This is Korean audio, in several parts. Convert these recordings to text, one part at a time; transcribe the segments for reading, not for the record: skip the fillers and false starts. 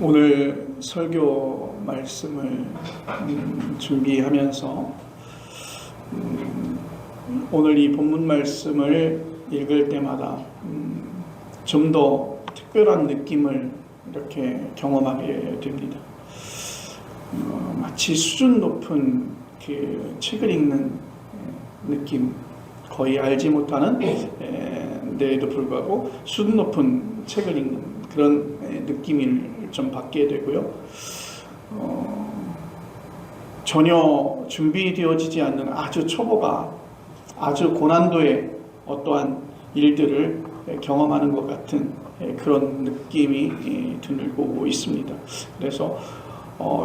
오늘 설교 말씀을 준비하면서 오늘 이 본문 말씀을 읽을 때마다 좀 더 특별한 느낌을 이렇게 경험하게 됩니다. 마치 수준 높은 그 책을 읽는 느낌, 거의 알지 못하는 데에도 불구하고 수준 높은 책을 읽는 그런 느낌을 좀 받게 되고요. 전혀 준비되어지지 않는 아주 초보가 아주 고난도의 어떠한 일들을 경험하는 것 같은 그런 느낌이 들고 있습니다. 그래서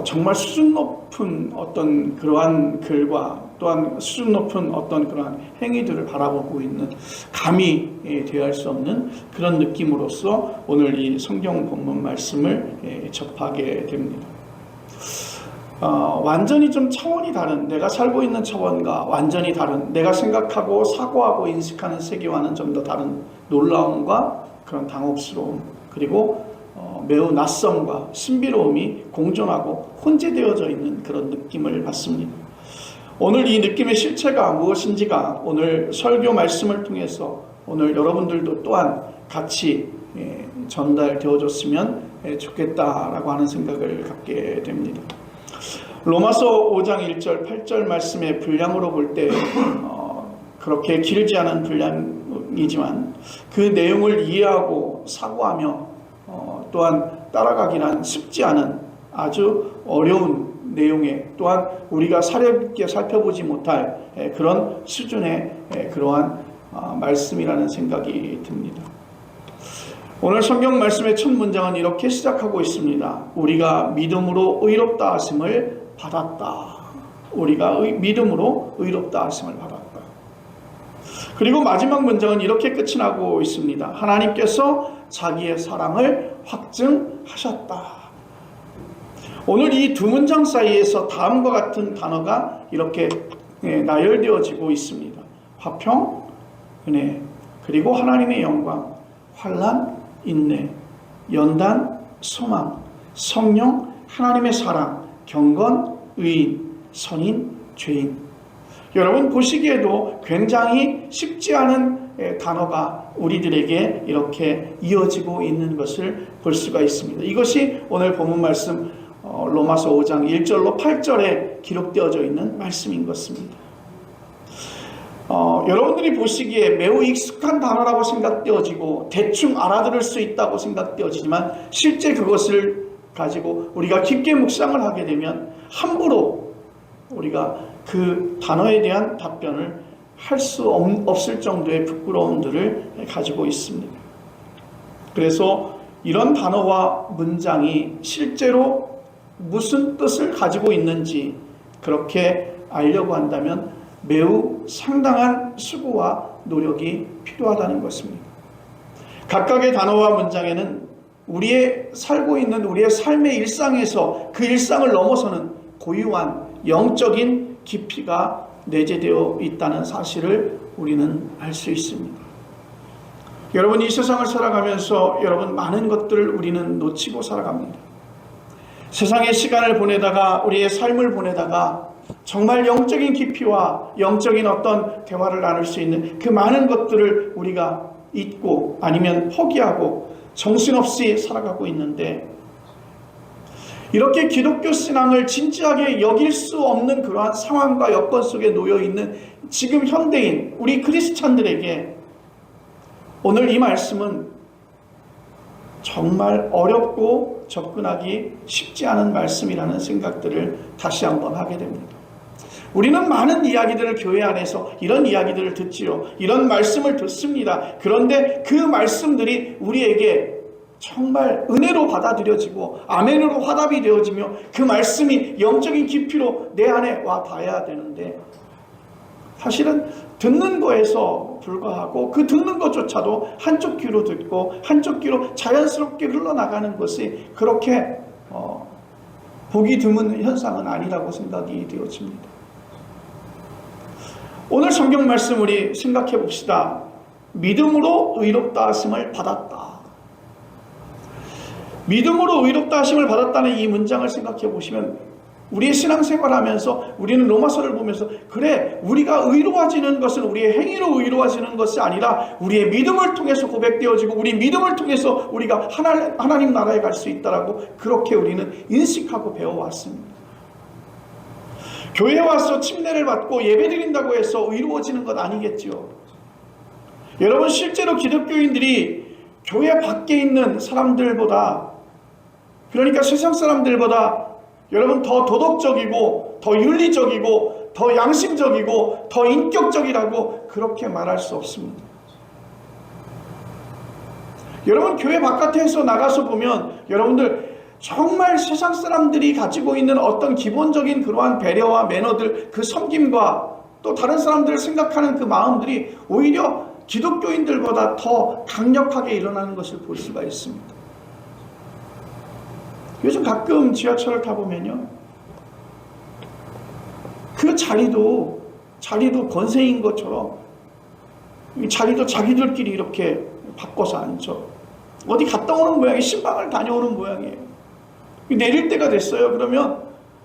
정말 수준 높은 어떤 그러한 글과 또한 수준 높은 어떤 그러한 행위들을 바라보고 있는 감히 대할 수 없는 그런 느낌으로서 오늘 이 성경 본문 말씀을 접하게 됩니다. 완전히 좀 차원이 다른, 내가 살고 있는 차원과 완전히 다른, 내가 생각하고 사고하고 인식하는 세계와는 좀 더 다른 놀라움과 그런 당혹스러움, 그리고 매우 낯섦과 신비로움이 공존하고 혼재되어져 있는 그런 느낌을 받습니다. 오늘 이 느낌의 실체가 무엇인지가 오늘 설교 말씀을 통해서 오늘 여러분들도 또한 같이 전달되어졌으면 좋겠다라고 하는 생각을 갖게 됩니다. 로마서 5장 1절 8절 말씀의 분량으로 볼 때 그렇게 길지 않은 분량이지만 그 내용을 이해하고 사고하며 또한 따라가기란 쉽지 않은 아주 어려운 내용에 또한 우리가 사렵게 살펴보지 못할 그런 수준의 그러한 말씀이라는 생각이 듭니다. 오늘 성경 말씀의 첫 문장은 이렇게 시작하고 있습니다. 우리가 믿음으로 의롭다 하심을 받았다. 우리가 믿음으로 의롭다 하심을 받았다. 그리고 마지막 문장은 이렇게 끝이 나고 있습니다. 하나님께서 자기의 사랑을 확증하셨다. 오늘 이 두 문장 사이에서 다음과 같은 단어가 이렇게 나열되어지고 있습니다. 화평, 은혜, 그리고 하나님의 영광, 환난, 인내, 연단, 소망, 성령, 하나님의 사랑, 경건, 의인, 선인, 죄인. 여러분 보시기에도 굉장히 쉽지 않은 단어가 우리들에게 이렇게 이어지고 있는 것을 볼 수가 있습니다. 이것이 오늘 본문 말씀 로마서 5장 1절로 8절에 기록되어져 있는 말씀인 것입니다. 여러분들이 보시기에 매우 익숙한 단어라고 생각되어지고 대충 알아들을 수 있다고 생각되어지지만 실제 그것을 가지고 우리가 깊게 묵상을 하게 되면 함부로 우리가 그 단어에 대한 답변을 할 수 없을 정도의 부끄러움들을 가지고 있습니다. 그래서 이런 단어와 문장이 실제로 무슨 뜻을 가지고 있는지 그렇게 알려고 한다면 매우 상당한 수고와 노력이 필요하다는 것입니다. 각각의 단어와 문장에는 우리의 살고 있는 우리의 삶의 일상에서 그 일상을 넘어서는 고유한 영적인 깊이가 내재되어 있다는 사실을 우리는 알 수 있습니다. 여러분 이 세상을 살아가면서 여러분 많은 것들을 우리는 놓치고 살아갑니다. 세상의 시간을 보내다가 우리의 삶을 보내다가 정말 영적인 깊이와 영적인 어떤 대화를 나눌 수 있는 그 많은 것들을 우리가 잊고 아니면 포기하고 정신없이 살아가고 있는데 이렇게 기독교 신앙을 진지하게 여길 수 없는 그러한 상황과 여건 속에 놓여 있는 지금 현대인 우리 크리스찬들에게 오늘 이 말씀은 정말 어렵고 접근하기 쉽지 않은 말씀이라는 생각들을 다시 한번 하게 됩니다. 우리는 많은 이야기들을 교회 안에서 이런 이야기들을 듣지요. 이런 말씀을 듣습니다. 그런데 그 말씀들이 우리에게 정말 은혜로 받아들여지고 아멘으로 화답이 되어지며 그 말씀이 영적인 깊이로 내 안에 와 닿아야 되는데 사실은 듣는 거에서 불과하고 그 듣는 것조차도 한쪽 귀로 듣고 한쪽 귀로 자연스럽게 흘러나가는 것이 그렇게 보기 드문 현상은 아니라고 생각이 되어집니다. 오늘 성경 말씀 우리 생각해 봅시다. 믿음으로 의롭다 하심을 받았다. 믿음으로 의롭다 하심을 받았다는 이 문장을 생각해 보시면 우리의 신앙생활하면서 우리는 로마서를 보면서 그래 우리가 의로워지는 것은 우리의 행위로 의로워지는 것이 아니라 우리의 믿음을 통해서 고백되어지고 우리 믿음을 통해서 우리가 하나님 나라에 갈 수 있다라고 그렇게 우리는 인식하고 배워왔습니다. 교회에 와서 침례를 받고 예배드린다고 해서 의로워지는 것 아니겠죠. 여러분 실제로 기독교인들이 교회 밖에 있는 사람들보다 그러니까 세상 사람들보다 여러분 더 도덕적이고 더 윤리적이고 더 양심적이고 더 인격적이라고 그렇게 말할 수 없습니다. 여러분 교회 바깥에서 나가서 보면 여러분들 정말 세상 사람들이 가지고 있는 어떤 기본적인 그러한 배려와 매너들 그 섬김과 또 다른 사람들을 생각하는 그 마음들이 오히려 기독교인들보다 더 강력하게 일어나는 것을 볼 수가 있습니다. 요즘 가끔 지하철을 타보면요. 그 자리도 권세인 것처럼 이 자리도 자기들끼리 이렇게 바꿔서 앉죠. 어디 갔다 오는 모양이 신방을 다녀오는 모양이에요. 내릴 때가 됐어요. 그러면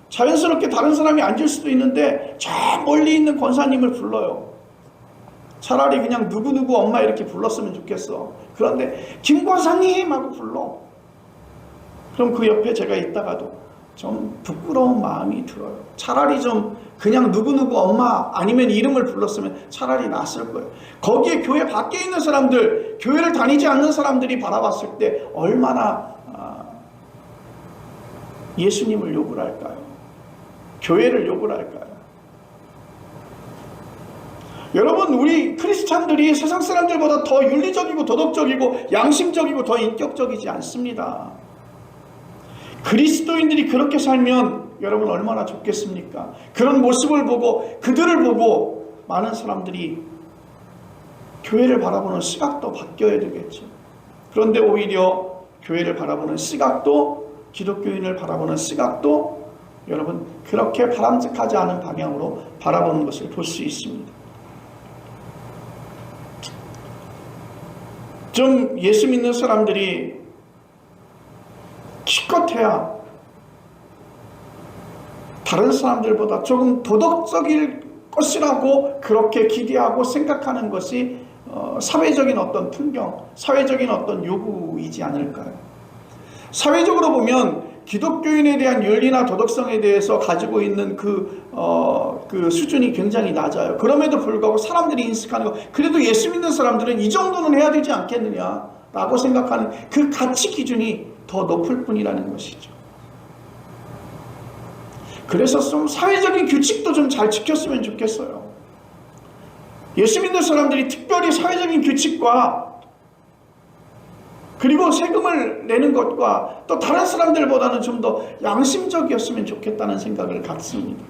자연스럽게 다른 사람이 앉을 수도 있는데 저 멀리 있는 권사님을 불러요. 차라리 그냥 누구누구 엄마 이렇게 불렀으면 좋겠어. 그런데 김 권사님 하고 불러. 그럼 그 옆에 제가 있다가도 좀 부끄러운 마음이 들어요. 차라리 좀 그냥 누구누구 엄마 아니면 이름을 불렀으면 차라리 낫을 거예요. 거기에 교회 밖에 있는 사람들, 교회를 다니지 않는 사람들이 바라봤을 때 얼마나 예수님을 욕을 할까요? 교회를 욕을 할까요? 여러분 우리 크리스찬들이 세상 사람들보다 더 윤리적이고 도덕적이고 양심적이고 더 인격적이지 않습니다. 그리스도인들이 그렇게 살면 여러분 얼마나 좋겠습니까? 그런 모습을 보고 그들을 보고 많은 사람들이 교회를 바라보는 시각도 바뀌어야 되겠죠. 그런데 오히려 교회를 바라보는 시각도 기독교인을 바라보는 시각도 여러분 그렇게 바람직하지 않은 방향으로 바라보는 것을 볼 수 있습니다. 좀 예수 믿는 사람들이 기껏해야 다른 사람들보다 조금 도덕적일 것이라고 그렇게 기대하고 생각하는 것이 사회적인 어떤 풍경, 사회적인 어떤 요구이지 않을까요? 사회적으로 보면 기독교인에 대한 윤리나 도덕성에 대해서 가지고 있는 그 수준이 굉장히 낮아요. 그럼에도 불구하고 사람들이 인식하는 거, 그래도 예수 믿는 사람들은 이 정도는 해야 되지 않겠느냐라고 생각하는 그 가치 기준이 더 높을 뿐이라는 것이죠. 그래서 좀 사회적인 규칙도 좀 잘 지켰으면 좋겠어요. 예수 믿는 사람들이 특별히 사회적인 규칙과 그리고 세금을 내는 것과 또 다른 사람들보다는 좀 더 양심적이었으면 좋겠다는 생각을 갖습니다.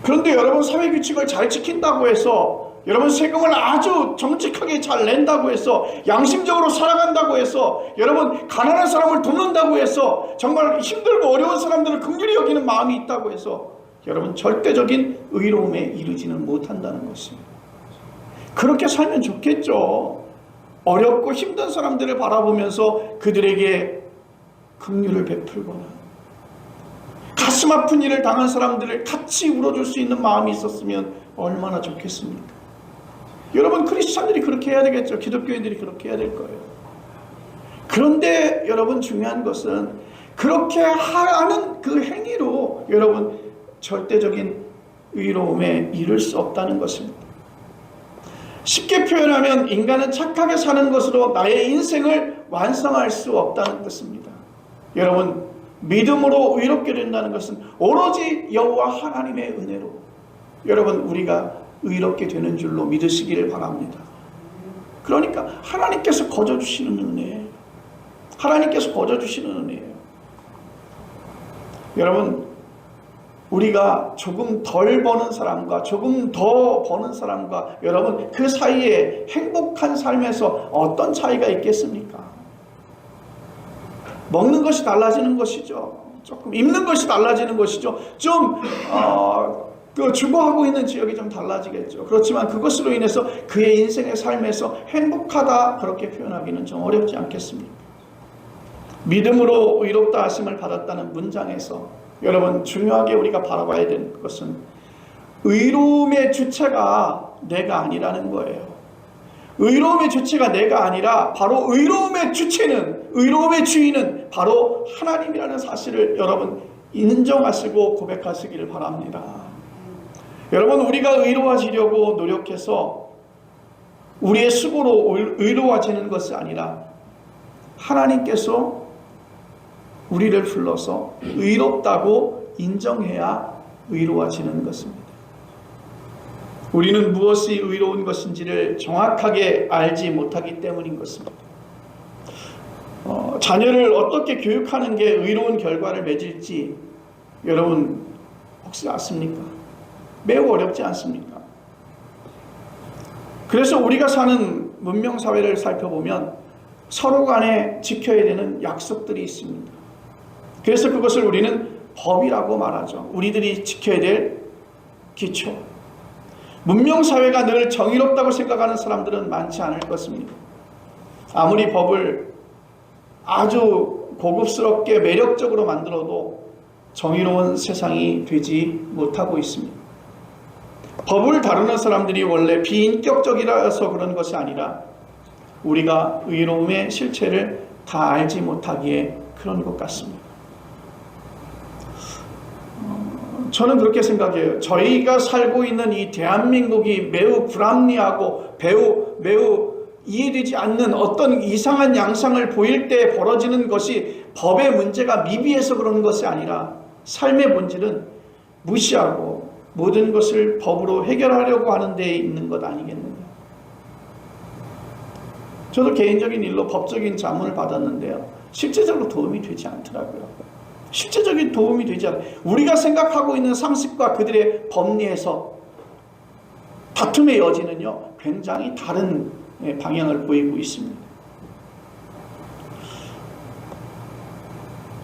그런데 여러분 사회 규칙을 잘 지킨다고 해서 여러분 세금을 아주 정직하게 잘 낸다고 해서 양심적으로 살아간다고 해서 여러분 가난한 사람을 돕는다고 해서 정말 힘들고 어려운 사람들을 긍휼히 여기는 마음이 있다고 해서 여러분 절대적인 의로움에 이르지는 못한다는 것입니다. 그렇게 살면 좋겠죠. 어렵고 힘든 사람들을 바라보면서 그들에게 긍휼을 베풀거나 가슴 아픈 일을 당한 사람들을 같이 울어줄 수 있는 마음이 있었으면 얼마나 좋겠습니까? 여러분 크리스찬들이 그렇게 해야 되겠죠. 기독교인들이 그렇게 해야 될 거예요. 그런데 여러분 중요한 것은 그렇게 하는 그 행위로 여러분 절대적인 의로움에 이를 수 없다는 것입니다. 쉽게 표현하면 인간은 착하게 사는 것으로 나의 인생을 완성할 수 없다는 뜻입니다. 여러분 믿음으로 의롭게 된다는 것은 오로지 여호와 하나님의 은혜로 여러분 우리가 의롭게 되는 줄로 믿으시기를 바랍니다. 그러니까 하나님께서 거저주시는 은혜예요. 하나님께서 거저주시는 은혜예요. 여러분 우리가 조금 덜 버는 사람과 조금 더 버는 사람과 여러분 그 사이에 행복한 삶에서 어떤 차이가 있겠습니까? 먹는 것이 달라지는 것이죠. 조금 입는 것이 달라지는 것이죠. 좀 주거하고 있는 지역이 좀 달라지겠죠. 그렇지만 그것으로 인해서 그의 인생의 삶에서 행복하다 그렇게 표현하기는 좀 어렵지 않겠습니까? 믿음으로 의롭다 하심을 받았다는 문장에서 여러분 중요하게 우리가 바라봐야 되는 것은 의로움의 주체가 내가 아니라는 거예요. 의로움의 주체가 내가 아니라 바로 의로움의 주체는, 의로움의 주인은 바로 하나님이라는 사실을 여러분 인정하시고 고백하시기를 바랍니다. 여러분, 우리가 의로워지려고 노력해서 우리의 수고로 의로워지는 것이 아니라 하나님께서 우리를 불러서 의롭다고 인정해야 의로워지는 것입니다. 우리는 무엇이 의로운 것인지를 정확하게 알지 못하기 때문인 것입니다. 자녀를 어떻게 교육하는 게 의로운 결과를 맺을지 여러분 혹시 아십니까? 매우 어렵지 않습니까? 그래서 우리가 사는 문명사회를 살펴보면 서로 간에 지켜야 되는 약속들이 있습니다. 그래서 그것을 우리는 법이라고 말하죠. 우리들이 지켜야 될 기초. 문명사회가 늘 정의롭다고 생각하는 사람들은 많지 않을 것입니다. 아무리 법을 아주 고급스럽게 매력적으로 만들어도 정의로운 세상이 되지 못하고 있습니다. 법을 다루는 사람들이 원래 비인격적이라서 그런 것이 아니라 우리가 의로움의 실체를 다 알지 못하기에 그런 것 같습니다. 저는 그렇게 생각해요. 저희가 살고 있는 이 대한민국이 매우 불합리하고 매우 이해되지 않는 어떤 이상한 양상을 보일 때 벌어지는 것이 법의 문제가 미비해서 그런 것이 아니라 삶의 본질은 무시하고 모든 것을 법으로 해결하려고 하는 데에 있는 것 아니겠느냐. 저도 개인적인 일로 법적인 자문을 받았는데요. 실제적으로 도움이 되지 않더라고요. 실제적인 도움이 되지 않아요. 우리가 생각하고 있는 상식과 그들의 법리에서 다툼의 여지는요, 굉장히 다른 방향을 보이고 있습니다.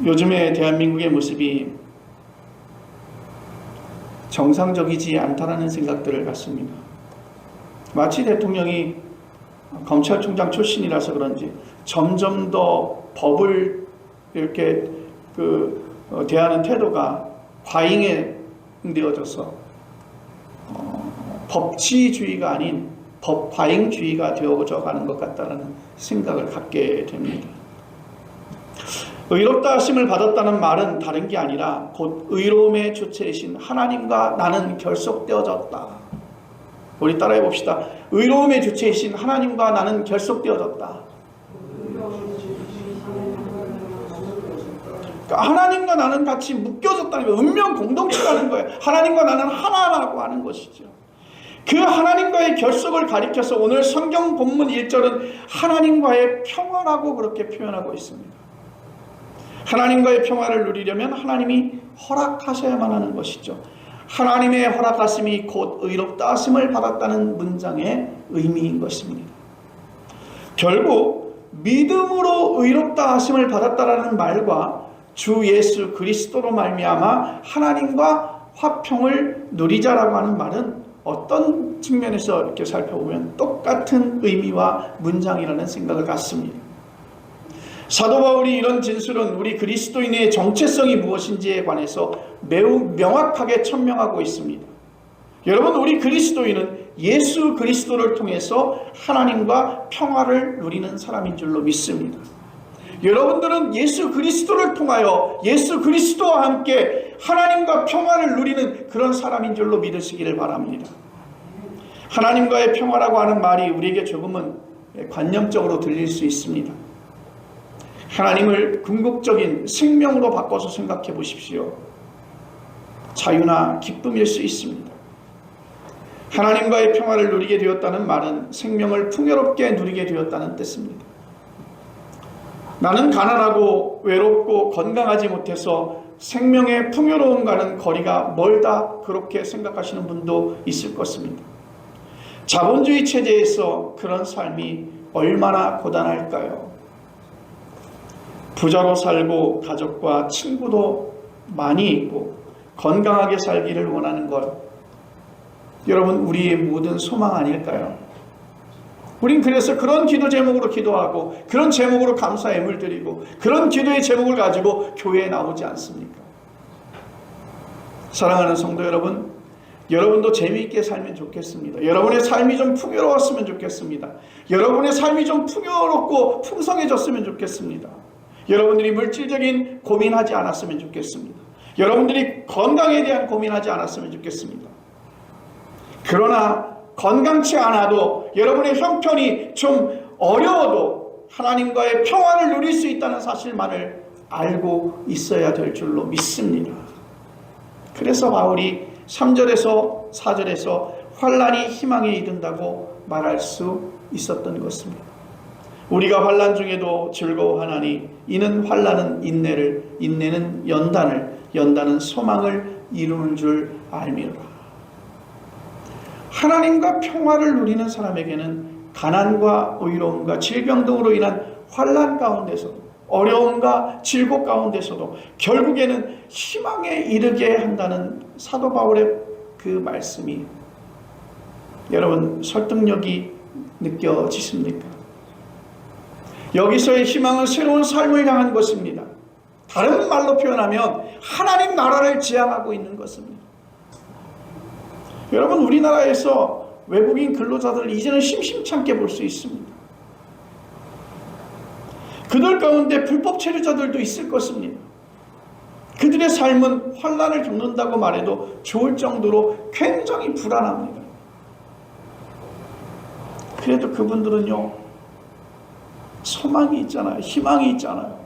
요즘의 대한민국의 모습이 정상적이지 않다라는 생각들을 갖습니다. 마치 대통령이 검찰총장 출신이라서 그런지 점점 더 법을 이렇게 대하는 태도가 과잉되어져서 법치주의가 아닌 법과잉주의가 되어져 가는 것 같다는 생각을 갖게 됩니다. 의롭다 하심을 받았다는 말은 다른 게 아니라 곧 의로움의 주체이신 하나님과 나는 결속되어졌다. 우리 따라해 봅시다. 의로움의 주체이신 하나님과 나는 결속되어졌다. 그러니까 하나님과 나는 같이 묶여졌다는 거예요. 운명 공동체라는 거예요. 하나님과 나는 하나라고 하는 것이죠. 그 하나님과의 결속을 가리켜서 오늘 성경 본문 1절은 하나님과의 평화라고 그렇게 표현하고 있습니다. 하나님과의 평화를 누리려면 하나님이 허락하셔야만 하는 것이죠. 하나님의 허락하심이 곧 의롭다 하심을 받았다는 문장의 의미인 것입니다. 결국 믿음으로 의롭다 하심을 받았다라는 말과 주 예수 그리스도로 말미암아 하나님과 화평을 누리자라고 하는 말은 어떤 측면에서 이렇게 살펴보면 똑같은 의미와 문장이라는 생각을 갖습니다. 사도 바울이 이런 진술은 우리 그리스도인의 정체성이 무엇인지에 관해서 매우 명확하게 천명하고 있습니다. 여러분, 우리 그리스도인은 예수 그리스도를 통해서 하나님과 평화를 누리는 사람인 줄로 믿습니다. 여러분들은 예수 그리스도를 통하여 예수 그리스도와 함께 하나님과 평화를 누리는 그런 사람인 줄로 믿으시기를 바랍니다. 하나님과의 평화라고 하는 말이 우리에게 조금은 관념적으로 들릴 수 있습니다. 하나님을 궁극적인 생명으로 바꿔서 생각해 보십시오. 자유나 기쁨일 수 있습니다. 하나님과의 평화를 누리게 되었다는 말은 생명을 풍요롭게 누리게 되었다는 뜻입니다. 나는 가난하고 외롭고 건강하지 못해서 생명의 풍요로움과는 거리가 멀다, 그렇게 생각하시는 분도 있을 것입니다. 자본주의 체제에서 그런 삶이 얼마나 고단할까요? 부자로 살고 가족과 친구도 많이 있고 건강하게 살기를 원하는 것, 여러분 우리의 모든 소망 아닐까요? 우린 그래서 그런 기도 제목으로 기도하고 그런 제목으로 감사 예물 드리고 그런 기도의 제목을 가지고 교회에 나오지 않습니까? 사랑하는 성도 여러분, 여러분도 재미있게 살면 좋겠습니다. 여러분의 삶이 좀 풍요로웠으면 좋겠습니다. 여러분의 삶이 좀 풍요롭고 풍성해졌으면 좋겠습니다. 여러분들이 물질적인 고민하지 않았으면 좋겠습니다. 여러분들이 건강에 대한 고민하지 않았으면 좋겠습니다. 그러나 건강치 않아도 여러분의 형편이 좀 어려워도 하나님과의 평안을 누릴 수 있다는 사실만을 알고 있어야 될 줄로 믿습니다. 그래서 바울이 3절에서 4절에서 환난이 희망에 이른다고 말할 수 있었던 것입니다. 우리가 환난 중에도 즐거워하나니 이는 환난은 인내를, 인내는 연단을, 연단은 소망을 이루는 줄 알미라. 하나님과 평화를 누리는 사람에게는 가난과 의로움과 질병 등으로 인한 환난 가운데서도 어려움과 질곡 가운데서도 결국에는 희망에 이르게 한다는 사도 바울의 그 말씀이 여러분 설득력이 느껴지십니까? 여기서의 희망은 새로운 삶을 향한 것입니다. 다른 말로 표현하면 하나님 나라를 지향하고 있는 것입니다. 여러분, 우리나라에서 외국인 근로자들을 이제는 심심찮게 볼 수 있습니다. 그들 가운데 불법 체류자들도 있을 것입니다. 그들의 삶은 환난을 겪는다고 말해도 좋을 정도로 굉장히 불안합니다. 그래도 그분들은요, 소망이 있잖아요. 희망이 있잖아요.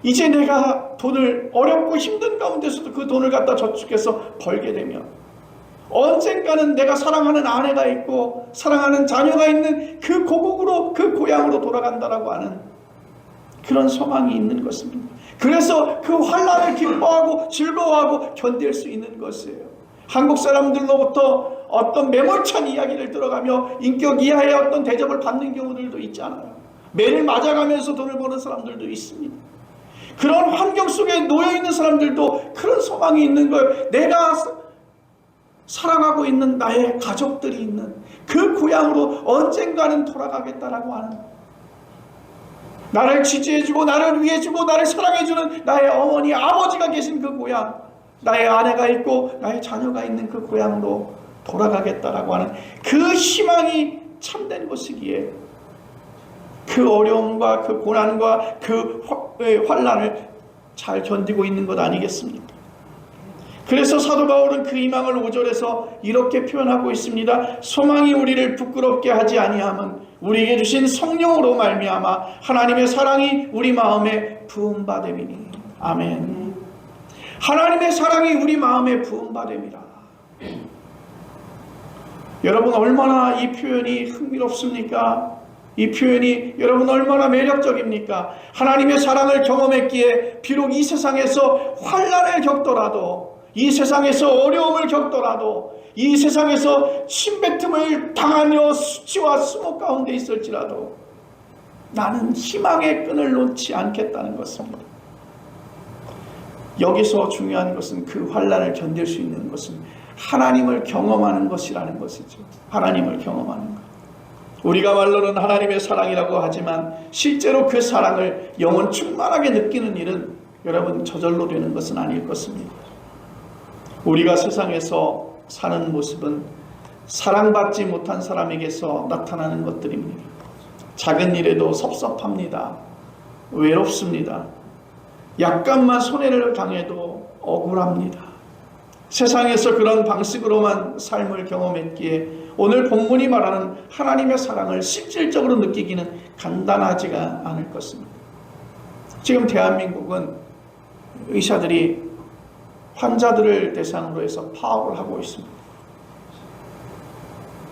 이제 내가 돈을 어렵고 힘든 가운데서도 그 돈을 갖다 저축해서 벌게 되면 언젠가는 내가 사랑하는 아내가 있고 사랑하는 자녀가 있는 그 고국으로, 그 고향으로 돌아간다라고 하는 그런 소망이 있는 것입니다. 그래서 그 환난을 기뻐하고 즐거워하고 견딜 수 있는 것이에요. 한국 사람들로부터 어떤 매몰찬 이야기를 들어가며 인격 이하의 어떤 대접을 받는 경우들도 있잖아요. 매를 맞아가면서 돈을 버는 사람들도 있습니다. 그런 환경 속에 놓여있는 사람들도 그런 소망이 있는 거예요. 내가 사랑하고 있는 나의 가족들이 있는 그 고향으로 언젠가는 돌아가겠다라고 하는, 나를 지지해주고 나를 위해주고 나를 사랑해주는 나의 어머니 아버지가 계신 그 고향, 나의 아내가 있고 나의 자녀가 있는 그 고향으로 돌아가겠다라고 하는 그 희망이 참된 것이기에 그 어려움과 그 고난과 그 환난을 잘 견디고 있는 것 아니겠습니까? 그래서 사도 바울은 그 희망을 5절에서 이렇게 표현하고 있습니다. 소망이 우리를 부끄럽게 하지 아니함은 우리에게 주신 성령으로 말미암아 하나님의 사랑이 우리 마음에 부음받음이니. 아멘. 하나님의 사랑이 우리 마음에 부음받음이라. 여러분, 얼마나 이 표현이 흥미롭습니까? 이 표현이 여러분 얼마나 매력적입니까? 하나님의 사랑을 경험했기에 비록 이 세상에서 환난을 겪더라도, 이 세상에서 어려움을 겪더라도, 이 세상에서 침뱉음을 당하며 수치와 수모 가운데 있을지라도 나는 희망의 끈을 놓지 않겠다는 것입니다. 여기서 중요한 것은 그 환난을 견딜 수 있는 것은 하나님을 경험하는 것이라는 것이죠. 하나님을 경험하는 것. 우리가 말로는 하나님의 사랑이라고 하지만 실제로 그 사랑을 영혼 충만하게 느끼는 일은 여러분 저절로 되는 것은 아닐 것입니다. 우리가 세상에서 사는 모습은 사랑받지 못한 사람에게서 나타나는 것들입니다. 작은 일에도 섭섭합니다. 외롭습니다. 약간만 손해를 당해도 억울합니다. 세상에서 그런 방식으로만 삶을 경험했기에 오늘 본문이 말하는 하나님의 사랑을 실질적으로 느끼기는 간단하지가 않을 것입니다. 지금 대한민국은 의사들이 환자들을 대상으로 해서 파업을 하고 있습니다.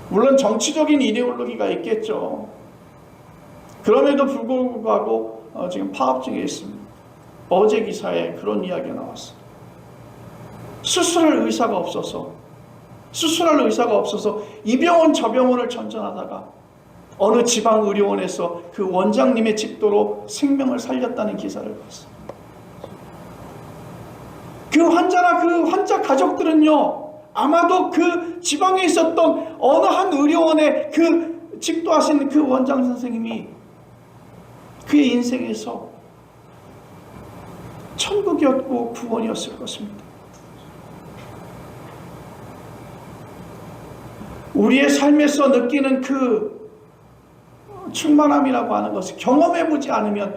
물론 정치적인 이데올로기가 있겠죠. 그럼에도 불구하고 지금 파업 중에 있습니다. 어제 기사에 그런 이야기가 나왔어요. 수술할 의사가 없어서 이 병원 저 병원을 전전하다가 어느 지방 의료원에서 그 원장님의 직도로 생명을 살렸다는 기사를 봤어요. 그 환자나 그 환자 가족들은요, 아마도 그 지방에 있었던 어느 한 의료원의 그 집도하신 그 원장 선생님이 그의 인생에서 천국이었고 구원이었을 것입니다. 우리의 삶에서 느끼는 그 충만함이라고 하는 것을 경험해보지 않으면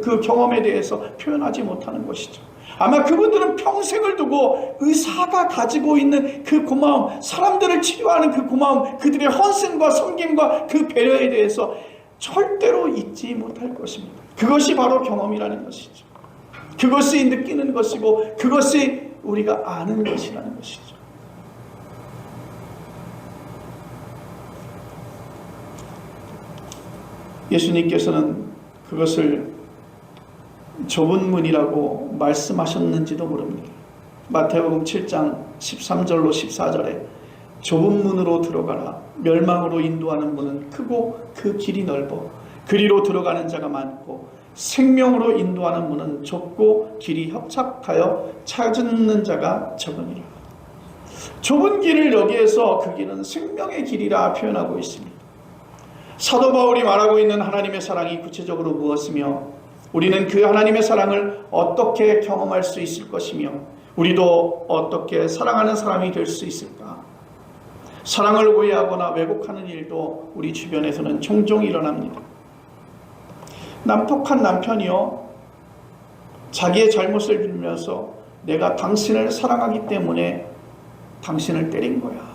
그 경험에 대해서 표현하지 못하는 것이죠. 아마 그분들은 평생을 두고 의사가 가지고 있는 그 고마움, 사람들을 치료하는 그 고마움, 그들의 헌신과 섬김과 그 배려에 대해서 절대로 잊지 못할 것입니다. 그것이 바로 경험이라는 것이죠. 그것이 느끼는 것이고 그것이 우리가 아는 것이라는 것이죠. 예수님께서는 그것을 좁은 문이라고 말씀하셨는지도 모릅니다. 마태복음 7장 13절로 14절에 좁은 문으로 들어가라. 멸망으로 인도하는 문은 크고 그 길이 넓어 그리로 들어가는 자가 많고 생명으로 인도하는 문은 좁고 길이 협착하여 찾는 자가 적으니라. 좁은 길을 여기에서 그 길은 생명의 길이라 표현하고 있습니다. 사도 바울이 말하고 있는 하나님의 사랑이 구체적으로 무엇이며 우리는 그 하나님의 사랑을 어떻게 경험할 수 있을 것이며 우리도 어떻게 사랑하는 사람이 될 수 있을까? 사랑을 오해하거나 왜곡하는 일도 우리 주변에서는 종종 일어납니다. 남폭한 남편이요, 자기의 잘못을 빌면서 내가 당신을 사랑하기 때문에 당신을 때린 거야.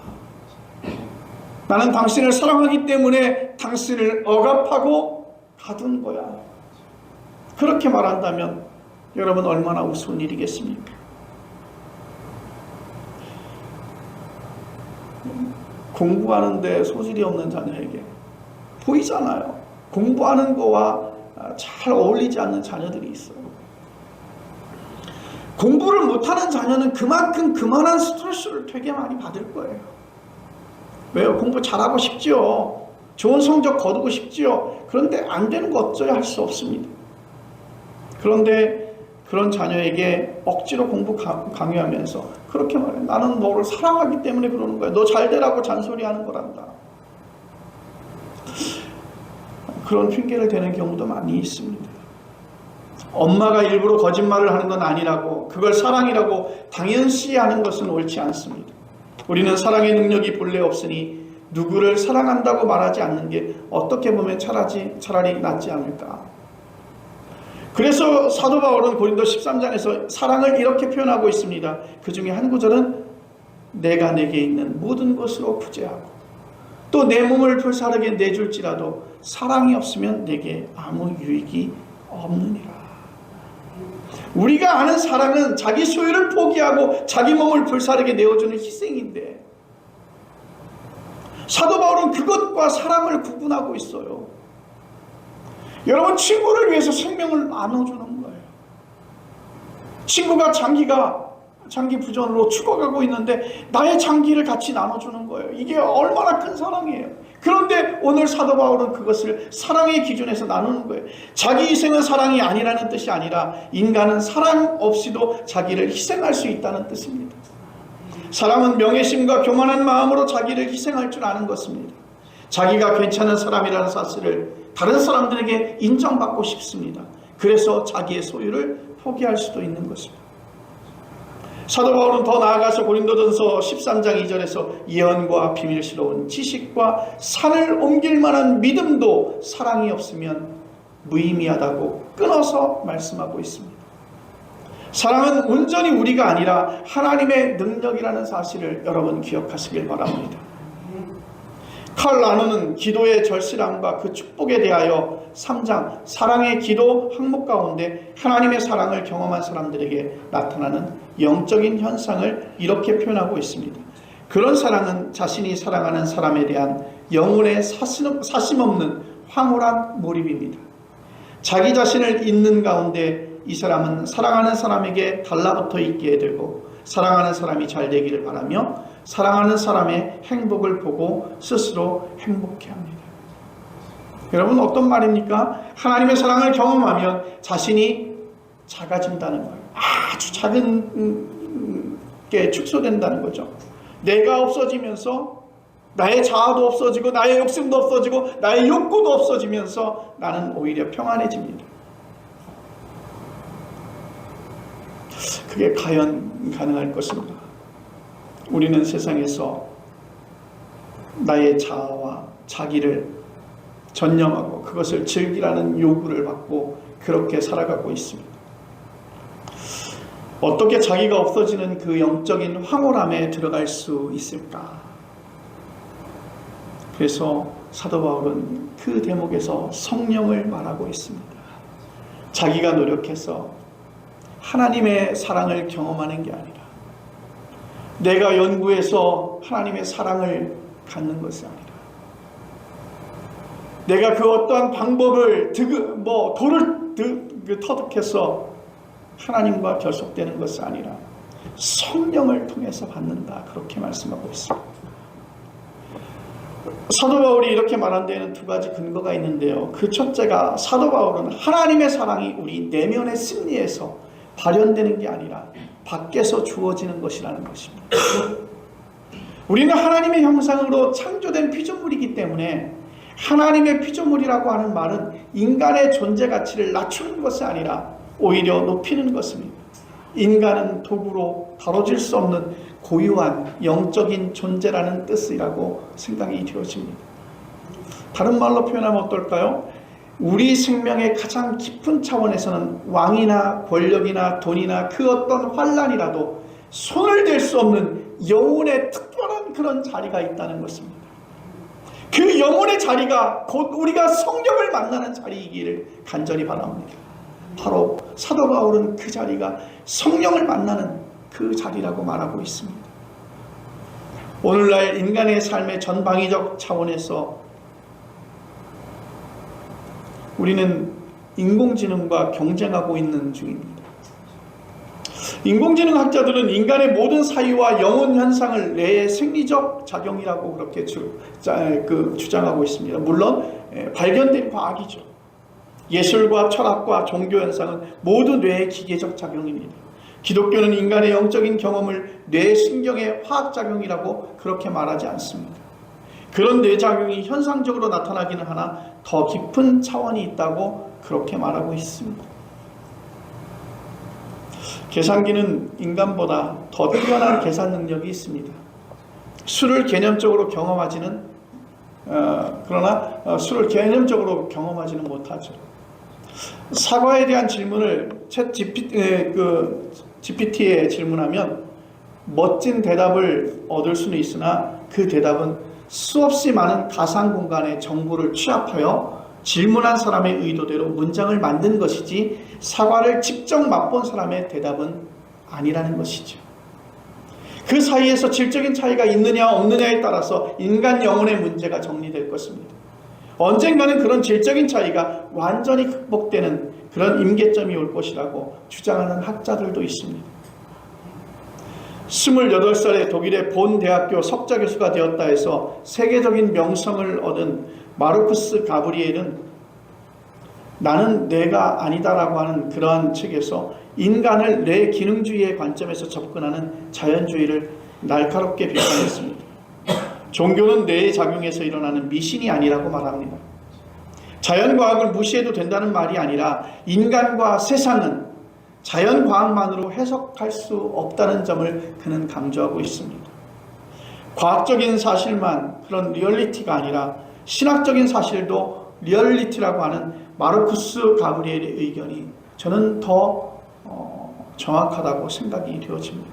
나는 당신을 사랑하기 때문에 당신을 억압하고 가둔 거야. 그렇게 말한다면 여러분 얼마나 우스운 일이겠습니까? 공부하는데 소질이 없는 자녀에게 보이잖아요. 공부하는 거와 잘 어울리지 않는 자녀들이 있어요. 공부를 못하는 자녀는 그만큼 그만한 스트레스를 되게 많이 받을 거예요. 왜요? 공부 잘하고 싶지요. 좋은 성적 거두고 싶지요. 그런데 안 되는 거 어쩌야 할 수 없습니다. 그런데 그런 자녀에게 억지로 공부 강요하면서 그렇게 말해. 나는 너를 사랑하기 때문에 그러는 거야. 너 잘 되라고 잔소리하는 거란다. 그런 핑계를 대는 경우도 많이 있습니다. 엄마가 일부러 거짓말을 하는 건 아니라고, 그걸 사랑이라고 당연시하는 것은 옳지 않습니다. 우리는 사랑의 능력이 본래 없으니 누구를 사랑한다고 말하지 않는 게 어떻게 보면 차라리 낫지 않을까. 그래서 사도 바울은 고린도 13장에서 사랑을 이렇게 표현하고 있습니다. 그 중에 한 구절은 내가 내게 있는 모든 것으로 구제하고 또 내 몸을 불사르게 내줄지라도 사랑이 없으면 내게 아무 유익이 없느니라. 우리가 아는 사랑은 자기 소유를 포기하고 자기 몸을 불사르게 내어주는 희생인데 사도 바울은 그것과 사랑을 구분하고 있어요. 여러분, 친구를 위해서 생명을 나눠주는 거예요. 친구가 장기 부전으로 죽어가고 있는데 나의 장기를 같이 나눠주는 거예요. 이게 얼마나 큰 사랑이에요. 그런데 오늘 사도 바울은 그것을 사랑의 기준에서 나누는 거예요. 자기 희생은 사랑이 아니라는 뜻이 아니라 인간은 사랑 없이도 자기를 희생할 수 있다는 뜻입니다. 사랑은 명예심과 교만한 마음으로 자기를 희생할 줄 아는 것입니다. 자기가 괜찮은 사람이라는 사실을 다른 사람들에게 인정받고 싶습니다. 그래서 자기의 소유를 포기할 수도 있는 것입니다. 사도 바울은 더 나아가서 고린도전서 13장 2절에서 예언과 비밀스러운 지식과 산을 옮길 만한 믿음도 사랑이 없으면 무의미하다고 끊어서 말씀하고 있습니다. 사랑은 온전히 우리가 아니라 하나님의 능력이라는 사실을 여러분 기억하시길 바랍니다. 칼 라누는 기도의 절실함과 그 축복에 대하여 3장 사랑의 기도 항목 가운데 하나님의 사랑을 경험한 사람들에게 나타나는 영적인 현상을 이렇게 표현하고 있습니다. 그런 사랑은 자신이 사랑하는 사람에 대한 영혼의 사심없는 황홀한 몰입입니다. 자기 자신을 잊는 가운데 이 사람은 사랑하는 사람에게 달라붙어 있게 되고 사랑하는 사람이 잘 되기를 바라며 사랑하는 사람의 행복을 보고 스스로 행복해합니다. 여러분, 어떤 말입니까? 하나님의 사랑을 경험하면 자신이 작아진다는 거예요. 아주 작은 게 축소된다는 거죠. 내가 없어지면서 나의 자아도 없어지고 나의 욕심도 없어지고 나의 욕구도 없어지면서 나는 오히려 평안해집니다. 그게 과연 가능할 것인가? 우리는 세상에서 나의 자아와 자기를 전념하고 그것을 즐기라는 요구를 받고 그렇게 살아가고 있습니다. 어떻게 자기가 없어지는 그 영적인 황홀함에 들어갈 수 있을까? 그래서 사도 바울은 그 대목에서 성령을 말하고 있습니다. 자기가 노력해서 하나님의 사랑을 경험하는 게 아니라 내가 연구해서 하나님의 사랑을 갖는 것이 아니라 내가 그 어떠한 방법을 돌을 터득해서 하나님과 결속되는 것이 아니라 성령을 통해서 받는다. 그렇게 말씀하고 있습니다. 사도 바울이 이렇게 말한 데에는 두 가지 근거가 있는데요. 그 첫째가 사도 바울은 하나님의 사랑이 우리 내면의 심리에서 발현되는 게 아니라 밖에서 주어지는 것이라는 것입니다. 우리는 하나님의 형상으로 창조된 피조물이기 때문에 하나님의 피조물이라고 하는 말은 인간의 존재 가치를 낮추는 것이 아니라 오히려 높이는 것입니다. 인간은 도구로 다뤄질 수 없는 고유한 영적인 존재라는 뜻이라고 생각이 되어집니다. 다른 말로 표현하면 어떨까요? 우리 생명의 가장 깊은 차원에서는 왕이나 권력이나 돈이나 그 어떤 환란이라도 손을 댈 수 없는 영혼의 특별한 그런 자리가 있다는 것입니다. 그 영혼의 자리가 곧 우리가 성령을 만나는 자리이기를 간절히 바랍니다. 바로 사도 바울은 그 자리가 성령을 만나는 그 자리라고 말하고 있습니다. 오늘날 인간의 삶의 전방위적 차원에서 우리는 인공지능과 경쟁하고 있는 중입니다. 인공지능 학자들은 인간의 모든 사유와 영혼 현상을 뇌의 생리적 작용이라고 그렇게 주장하고 있습니다. 물론 발견된 과학이죠. 예술과 철학과 종교 현상은 모두 뇌의 기계적 작용입니다. 기독교는 인간의 영적인 경험을 뇌 신경의 화학작용이라고 그렇게 말하지 않습니다. 그런 뇌작용이 현상적으로 나타나기는 하나 더 깊은 차원이 있다고 그렇게 말하고 있습니다. 계산기는 인간보다 더 뛰어난 계산 능력이 있습니다. 수를 개념적으로 경험하지는 못하죠. 사과에 대한 질문을 GPT에 질문하면 멋진 대답을 얻을 수는 있으나 그 대답은 수없이 많은 가상 공간의 정보를 취합하여 질문한 사람의 의도대로 문장을 만든 것이지 사과를 직접 맛본 사람의 대답은 아니라는 것이죠. 그 사이에서 질적인 차이가 있느냐 없느냐에 따라서 인간 영혼의 문제가 정리될 것입니다. 언젠가는 그런 질적인 차이가 완전히 극복되는 그런 임계점이 올 것이라고 주장하는 학자들도 있습니다. 28살에 독일의 본 대학교 석좌 교수가 되었다 해서 세계적인 명성을 얻은 마르쿠스 가브리엘은 나는 뇌가 아니다라고 하는 그러한 책에서 인간을 뇌 기능주의의 관점에서 접근하는 자연주의를 날카롭게 비판했습니다. 종교는 뇌의 작용에서 일어나는 미신이 아니라고 말합니다. 자연과학을 무시해도 된다는 말이 아니라 인간과 세상은 자연과학만으로 해석할 수 없다는 점을 그는 강조하고 있습니다. 과학적인 사실만 그런 리얼리티가 아니라 신학적인 사실도 리얼리티라고 하는 마르쿠스 가브리엘의 의견이 저는 더 정확하다고 생각이 되어집니다.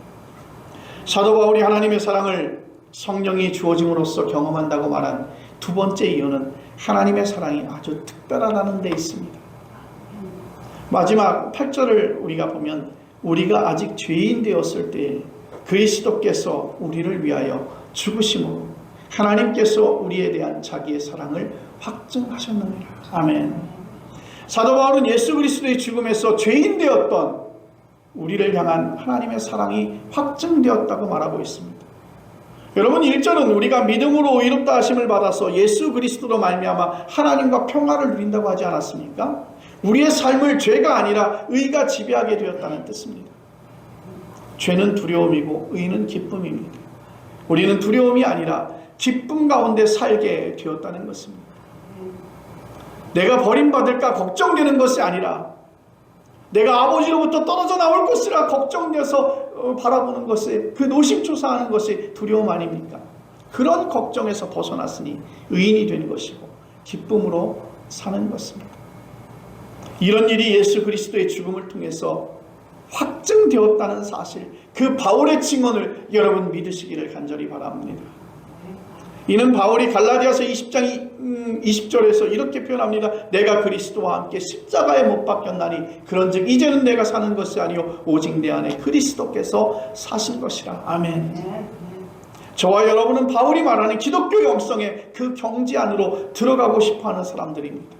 사도 바울이 하나님의 사랑을 성령이 주어짐으로써 경험한다고 말한 두 번째 이유는 하나님의 사랑이 아주 특별하다는 데 있습니다. 마지막 8절을 우리가 보면 우리가 아직 죄인 되었을 때 그리스도께서 우리를 위하여 죽으심으로 하나님께서 우리에 대한 자기의 사랑을 확증하셨느니라. 아멘. 사도 바울은 예수 그리스도의 죽음에서 죄인 되었던 우리를 향한 하나님의 사랑이 확증되었다고 말하고 있습니다. 여러분 1절은 우리가 믿음으로 의롭다 하심을 받아서 예수 그리스도로 말미암아 하나님과 평화를 누린다고 하지 않았습니까? 우리의 삶을 죄가 아니라 의가 지배하게 되었다는 뜻입니다. 죄는 두려움이고 의는 기쁨입니다. 우리는 두려움이 아니라 기쁨 가운데 살게 되었다는 것입니다. 내가 버림받을까 걱정되는 것이 아니라 내가 아버지로부터 떨어져 나올 것이라 걱정돼서 바라보는 것이, 그 노심초사하는 것이 두려움 아닙니까? 그런 걱정에서 벗어났으니 의인이 되는 것이고 기쁨으로 사는 것입니다. 이런 일이 예수 그리스도의 죽음을 통해서 확증되었다는 사실, 그 바울의 증언을 여러분 믿으시기를 간절히 바랍니다. 이는 바울이 갈라디아서 20장 20절에서 이렇게 표현합니다. 내가 그리스도와 함께 십자가에 못 박혔나니 그런즉 이제는 내가 사는 것이 아니요 오직 내 안에 그리스도께서 사신 것이라. 아멘. 저와 여러분은 바울이 말하는 기독교의 영성의 그 경지 안으로 들어가고 싶어하는 사람들입니다.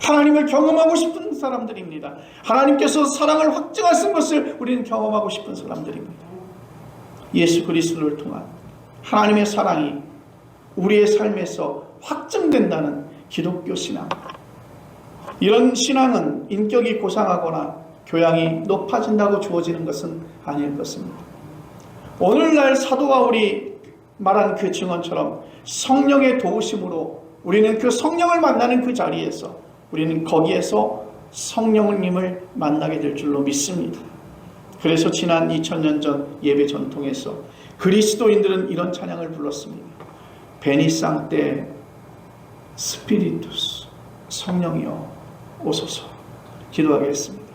하나님을 경험하고 싶은 사람들입니다. 하나님께서 사랑을 확증하신 것을 우리는 경험하고 싶은 사람들입니다. 예수 그리스도를 통한 하나님의 사랑이 우리의 삶에서 확증된다는 기독교 신앙. 이런 신앙은 인격이 고상하거나 교양이 높아진다고 주어지는 것은 아닐 것입니다. 오늘날 사도 바울이 말한 그 증언처럼 성령의 도우심으로 우리는 그 성령을 만나는 그 자리에서 우리는 거기에서 성령님을 만나게 될 줄로 믿습니다. 그래서 지난 2000년 전 예배 전통에서 그리스도인들은 이런 찬양을 불렀습니다. 베니상테 스피리투스, 성령이여 오소서. 기도하겠습니다.